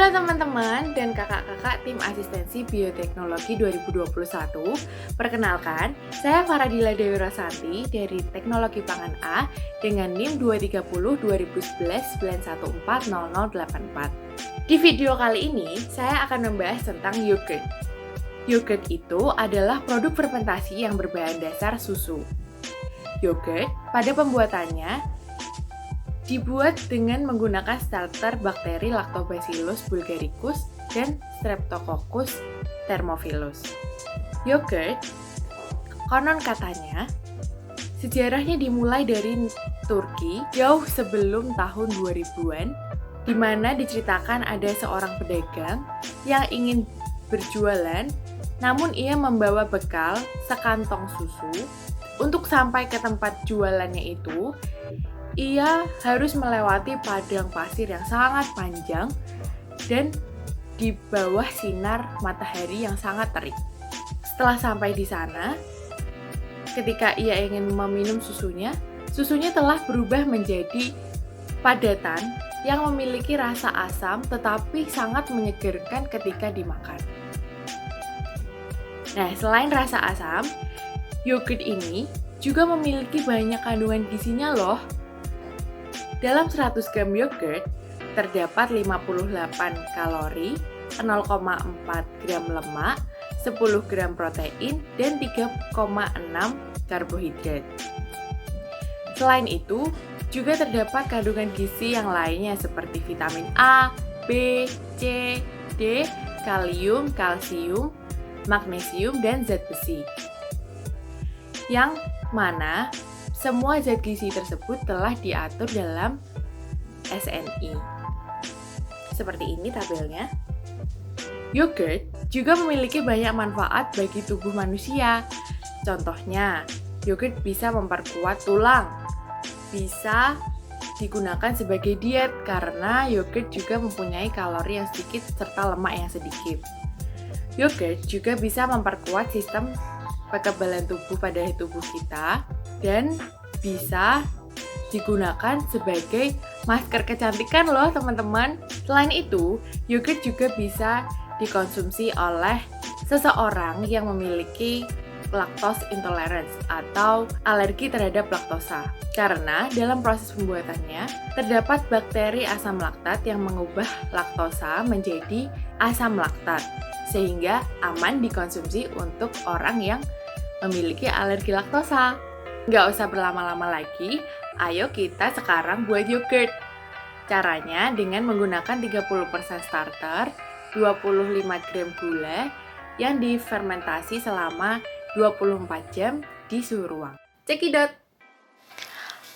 Halo teman-teman dan kakak-kakak tim asistensi bioteknologi 2021. Perkenalkan, saya Faradila Dewi Rasanti dari Teknologi Pangan A dengan NIM 230 2011 9140084. Di video kali ini, saya akan membahas tentang yogurt. Yogurt itu adalah produk fermentasi yang berbahan dasar susu. Yogurt pada pembuatannya dibuat dengan menggunakan starter bakteri Lactobacillus bulgaricus dan Streptococcus thermophilus. Yogurt, konon katanya, sejarahnya dimulai dari Turki jauh sebelum tahun 2000-an, di mana diceritakan ada seorang pedagang yang ingin berjualan, namun ia membawa bekal sekantong susu. Untuk sampai ke tempat jualannya itu, ia harus melewati padang pasir yang sangat panjang dan di bawah sinar matahari yang sangat terik. Setelah sampai di sana, ketika ia ingin meminum susunya telah berubah menjadi padatan yang memiliki rasa asam tetapi sangat menyegarkan ketika dimakan. Nah, selain rasa asam, yogurt ini juga memiliki banyak kandungan gizinya loh. Dalam 100 gram yogurt, terdapat 58 kalori, 0,4 gram lemak, 10 gram protein, dan 3,6 karbohidrat. Selain itu, juga terdapat kandungan gizi yang lainnya seperti vitamin A, B, C, D, kalium, kalsium, magnesium, dan zat besi. Yang mana semua zat gizi tersebut telah diatur dalam SNI. Seperti ini tabelnya. Yogurt juga memiliki banyak manfaat bagi tubuh manusia. Contohnya, yogurt bisa memperkuat tulang, bisa digunakan sebagai diet karena yogurt juga mempunyai kalori yang sedikit serta lemak yang sedikit. Yogurt juga bisa memperkuat sistem kekebalan tubuh pada tubuh kita dan bisa digunakan sebagai masker kecantikan loh teman-teman. Selain itu, yogurt juga bisa dikonsumsi oleh seseorang yang memiliki lactose intolerance atau alergi terhadap laktosa. Karena dalam proses pembuatannya terdapat bakteri asam laktat yang mengubah laktosa menjadi asam laktat sehingga aman dikonsumsi untuk orang yang memiliki alergi laktosa. Nggak usah berlama-lama lagi, ayo kita sekarang buat yogurt. Caranya dengan menggunakan 30% starter, 25 gram gula yang difermentasi selama 24 jam di suhu ruang. Cekidot!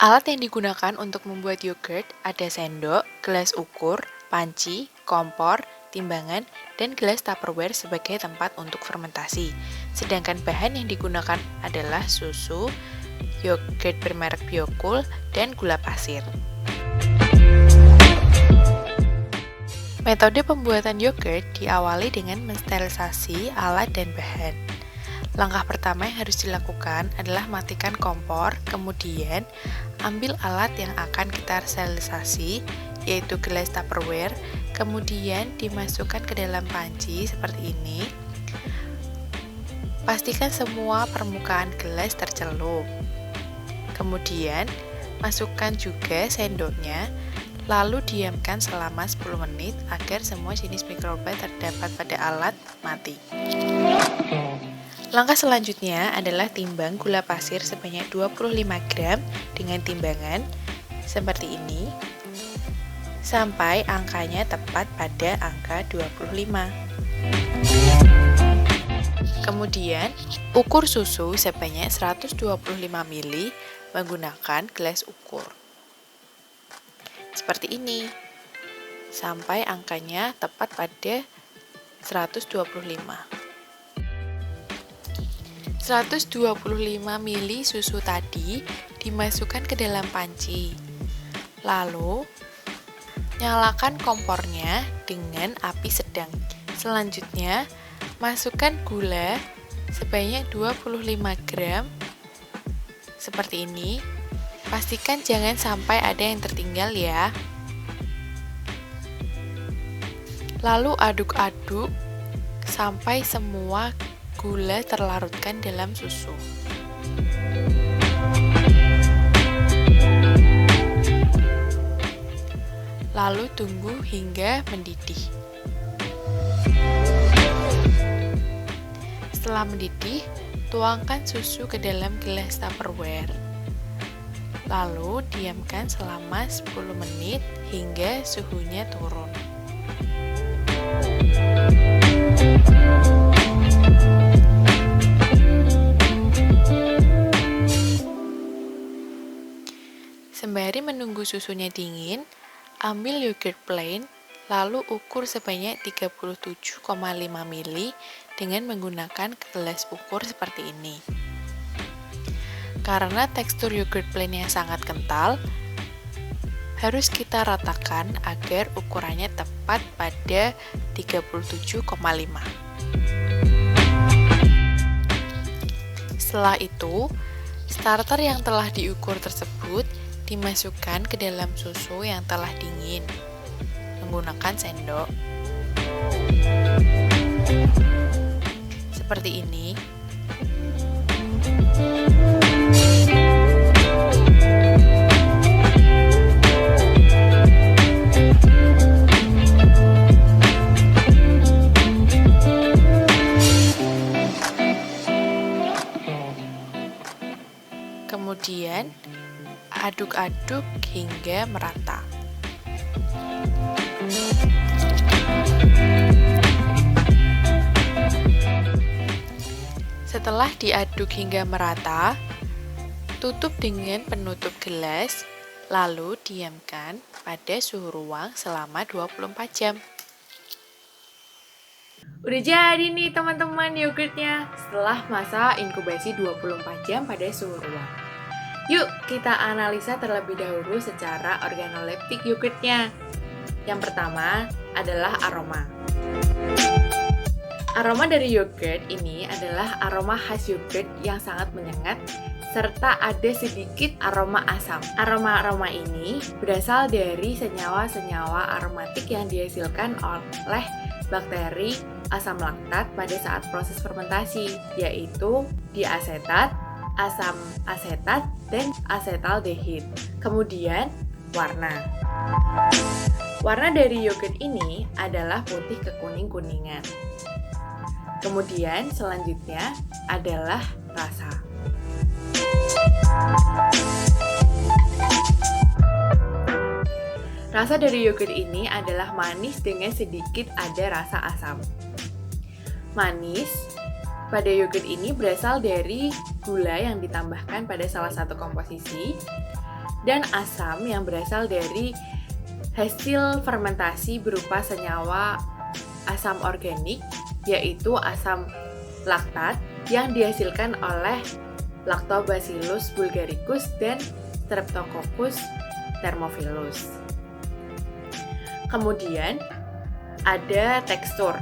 Alat yang digunakan untuk membuat yogurt ada sendok, gelas ukur, panci, kompor, timbangan, dan gelas Tupperware sebagai tempat untuk fermentasi. Sedangkan bahan yang digunakan adalah susu, yogurt bermerek Biocool, dan gula pasir. Metode pembuatan yogurt diawali dengan mensterilisasi alat dan bahan. Langkah pertama yang harus dilakukan adalah matikan kompor, kemudian ambil alat yang akan kita sterilisasi, yaitu gelas Tupperware, kemudian dimasukkan ke dalam panci seperti ini. Pastikan semua permukaan gelas tercelup. Kemudian, masukkan juga sendoknya, lalu diamkan selama 10 menit agar semua jenis mikroba terdapat pada alat mati. Langkah selanjutnya adalah timbang gula pasir sebanyak 25 gram dengan timbangan seperti ini, sampai angkanya tepat pada angka 25. Kemudian, ukur susu sebanyak 125 ml menggunakan gelas ukur. Seperti ini, sampai angkanya tepat pada 125. 125 ml susu tadi dimasukkan ke dalam panci. Lalu, nyalakan kompornya dengan api sedang. Selanjutnya, masukkan gula sebanyak 25 gram seperti ini. Pastikan jangan sampai ada yang tertinggal ya. Lalu aduk-aduk sampai semua gula terlarutkan dalam susu. Lalu tunggu hingga mendidih. Setelah mendidih, tuangkan susu ke dalam gelas Tupperware. Lalu diamkan selama 10 menit hingga suhunya turun. Sembari menunggu susunya dingin, ambil yogurt plain, lalu ukur sebanyak 37,5 ml dengan menggunakan gelas ukur seperti ini. Karena tekstur yogurt plain yang sangat kental, harus kita ratakan agar ukurannya tepat pada 37,5. Setelah itu, starter yang telah diukur tersebut dimasukkan ke dalam susu yang telah dingin menggunakan sendok. Seperti ini. Kemudian aduk-aduk hingga merata. Setelah diaduk hingga merata, tutup dengan penutup gelas, lalu diamkan pada suhu ruang selama 24 jam. Udah jadi nih teman-teman yogurtnya setelah masa inkubasi 24 jam pada suhu ruang. Yuk kita analisa terlebih dahulu secara organoleptik yogurtnya. Yang pertama adalah aroma. Aroma dari yogurt ini adalah aroma khas yogurt yang sangat menyengat serta ada sedikit aroma asam. Aroma-aroma ini berasal dari senyawa-senyawa aromatik yang dihasilkan oleh bakteri asam laktat pada saat proses fermentasi, yaitu diasetat, asam asetat, dan asetaldehid. Kemudian, warna. Warna dari yogurt ini adalah putih kekuning-kuningan. Kemudian, selanjutnya adalah rasa. Rasa dari yogurt ini adalah manis dengan sedikit ada rasa asam. Manis pada yogurt ini berasal dari gula yang ditambahkan pada salah satu komposisi dan asam yang berasal dari hasil fermentasi berupa senyawa asam organik, yaitu asam laktat yang dihasilkan oleh Lactobacillus bulgaricus dan Streptococcus thermophilus. Kemudian ada tekstur.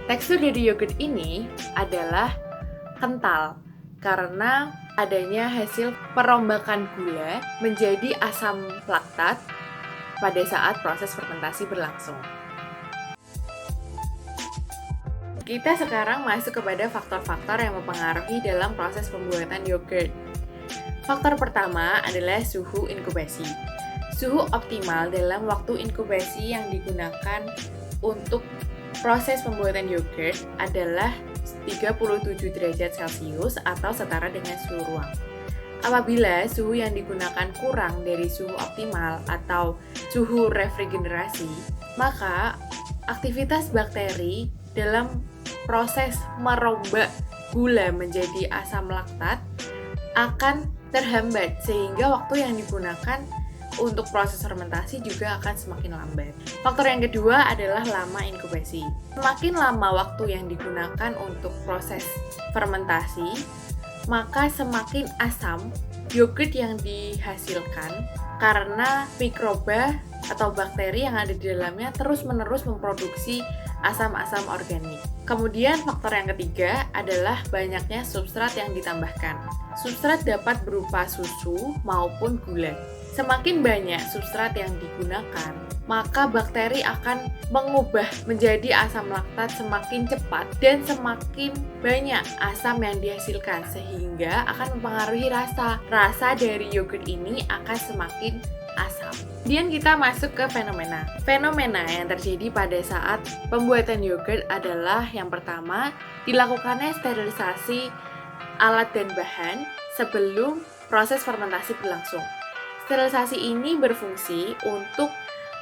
Tekstur dari yogurt ini adalah kental karena adanya hasil perombakan gula menjadi asam laktat pada saat proses fermentasi berlangsung. Kita sekarang masuk kepada faktor-faktor yang mempengaruhi dalam proses pembuatan yogurt. Faktor pertama adalah suhu inkubasi. Suhu optimal dalam waktu inkubasi yang digunakan untuk proses pembuatan yogurt adalah 37 derajat Celcius atau setara dengan suhu ruang. Apabila suhu yang digunakan kurang dari suhu optimal atau suhu refrigerasi, maka aktivitas bakteri dalam proses merombak gula menjadi asam laktat akan terhambat sehingga waktu yang digunakan untuk proses fermentasi juga akan semakin lambat. Faktor yang kedua adalah lama inkubasi. Semakin lama waktu yang digunakan untuk proses fermentasi, maka semakin asam yogurt yang dihasilkan karena mikroba atau bakteri yang ada di dalamnya terus-menerus memproduksi asam-asam organik. Kemudian faktor yang ketiga adalah banyaknya substrat yang ditambahkan. Substrat dapat berupa susu maupun gula. Semakin banyak substrat yang digunakan, maka bakteri akan mengubah menjadi asam laktat semakin cepat dan semakin banyak asam yang dihasilkan, sehingga akan mempengaruhi rasa. Rasa dari yogurt ini akan semakin asam. Kemudian kita masuk ke fenomena. Fenomena yang terjadi pada saat pembuatan yogurt adalah yang pertama, dilakukannya sterilisasi alat dan bahan sebelum proses fermentasi berlangsung. Sterilisasi ini berfungsi untuk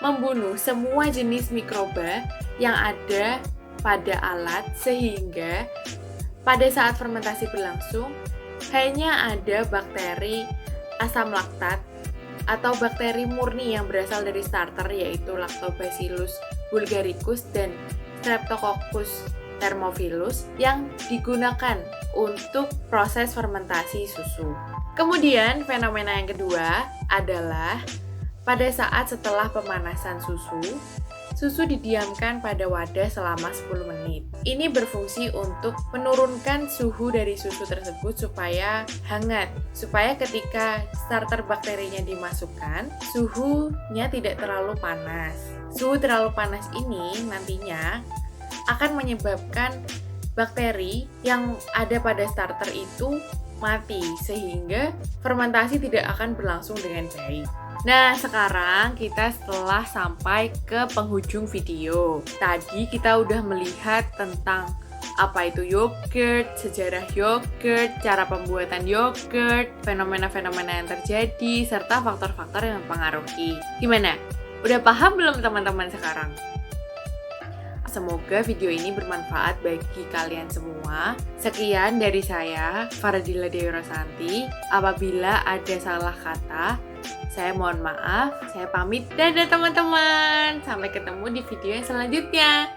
membunuh semua jenis mikroba yang ada pada alat, sehingga pada saat fermentasi berlangsung hanya ada bakteri asam laktat atau bakteri murni yang berasal dari starter, yaitu Lactobacillus bulgaricus dan Streptococcus thermophilus yang digunakan untuk proses fermentasi susu. Kemudian fenomena yang kedua adalah pada saat setelah pemanasan susu didiamkan pada wadah selama 10 menit. Ini berfungsi untuk menurunkan suhu dari susu tersebut supaya hangat, supaya ketika starter bakterinya dimasukkan, suhunya tidak terlalu panas. Suhu terlalu panas ini nantinya akan menyebabkan bakteri yang ada pada starter itu mati, sehingga fermentasi tidak akan berlangsung dengan baik. Nah, sekarang kita setelah sampai ke penghujung video. Tadi kita udah melihat tentang apa itu yogurt, sejarah yogurt, cara pembuatan yogurt, fenomena-fenomena yang terjadi, serta faktor-faktor yang mempengaruhi. Gimana? Udah paham belum teman-teman sekarang? Semoga video ini bermanfaat bagi kalian semua. Sekian dari saya, Faradila Dewi Rosanti. Apabila ada salah kata, saya mohon maaf. Saya pamit. Dadah teman-teman. Sampai ketemu di video yang selanjutnya.